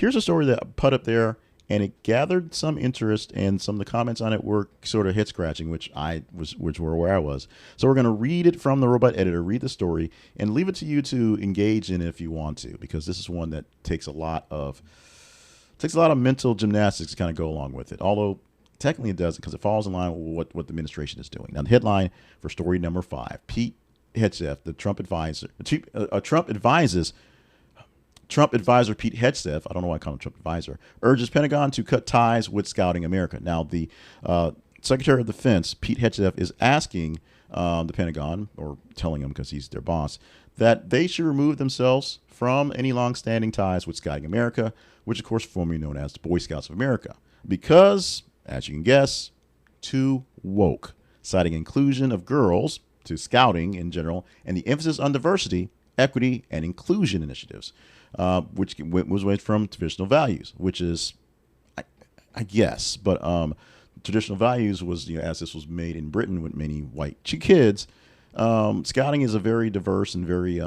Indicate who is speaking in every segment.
Speaker 1: here's a story that I put up there, and it gathered some interest, and some of the comments on it were sort of head scratching, which were where I was. So we're going to read it from the robot editor, read the story, and leave it to you to engage in it if you want to, because this is one that takes a lot of mental gymnastics to kind of go along with it. Although technically it doesn't, because it falls in line with what the administration is doing. Now, the headline for story number 5: Pete Hegseth, the Trump advisor, Trump advisor Pete Hegseth, I don't know why I call him Trump advisor, urges Pentagon to cut ties with Scouting America. Now, the Secretary of Defense, Pete Hegseth, is asking the Pentagon, or telling him because he's their boss, that they should remove themselves from any long-standing ties with Scouting America, which, of course, formerly known as the Boy Scouts of America, because, as you can guess, too woke, citing inclusion of girls to scouting in general and the emphasis on diversity, equity, and inclusion initiatives, which was away from traditional values, which is, I guess, but traditional values was, as this was made in Britain with many white kids, scouting is a very diverse and very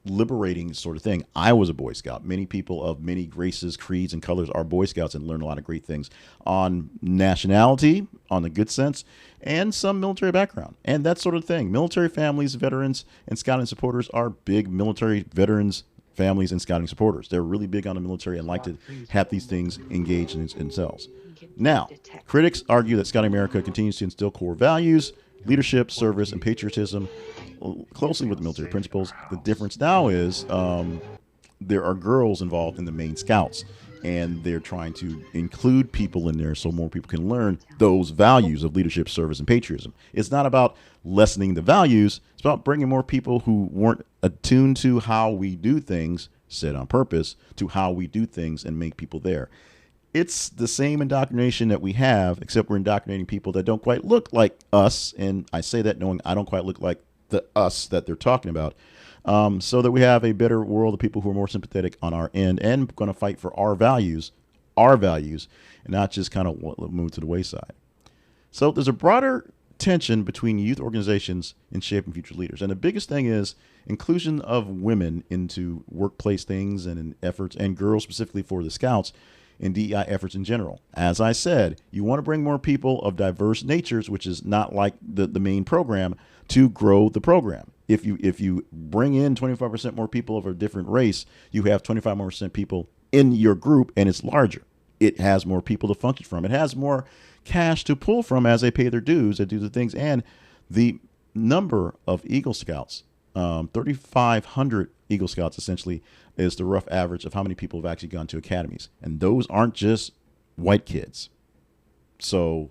Speaker 1: liberating sort of thing. I was a Boy Scout. Many people of many races, creeds, and colors are Boy Scouts and learn a lot of great things on nationality, on the good sense, and some military background, and that sort of thing. Military families, veterans, and scouting supporters are big military veterans, families, and scouting supporters. They're really big on the military and like to have these things engaged in themselves. Now, critics argue that Scouting America continues to instill core values, leadership, service, and patriotism closely with military principles. The difference now is there are girls involved in the main scouts, and they're trying to include people in there so more people can learn those values of leadership, service, and patriotism. It's not about lessening the values. It's about bringing more people who weren't attuned to how we do things, said on purpose, to how we do things and make people there. It's the same indoctrination that we have, except we're indoctrinating people that don't quite look like us. And I say that knowing I don't quite look like the us that they're talking about, so that we have a better world of people who are more sympathetic on our end and going to fight for our values, and not just kind of move to the wayside. So there's a broader tension between youth organizations in shaping future leaders. And the biggest thing is inclusion of women into workplace things and in efforts, and girls specifically for the Scouts, and DEI efforts in general. As I said, you want to bring more people of diverse natures, which is not like the main program, to grow the program. If you bring in 25% more people of a different race, you have 25% more people in your group, and it's larger. It has more people to function from. It has more cash to pull from as they pay their dues, they do the things. And the number of Eagle Scouts, 3,500 Eagle Scouts essentially is the rough average of how many people have actually gone to academies. And those aren't just white kids. So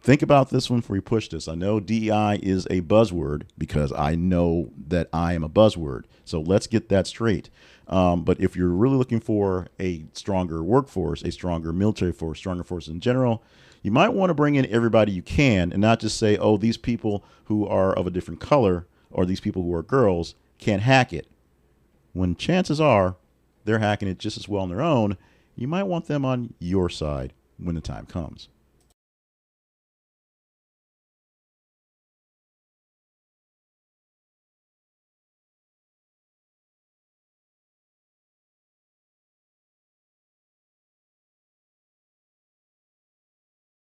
Speaker 1: think about this one before you push this. I know DEI is a buzzword because I know that I am a buzzword. So let's get that straight. But if you're really looking for a stronger workforce, a stronger military force, stronger force in general, you might want to bring in everybody you can and not just say, oh, these people who are of a different color or these people who are girls can't hack it. When chances are they're hacking it just as well on their own, you might want them on your side when the time comes.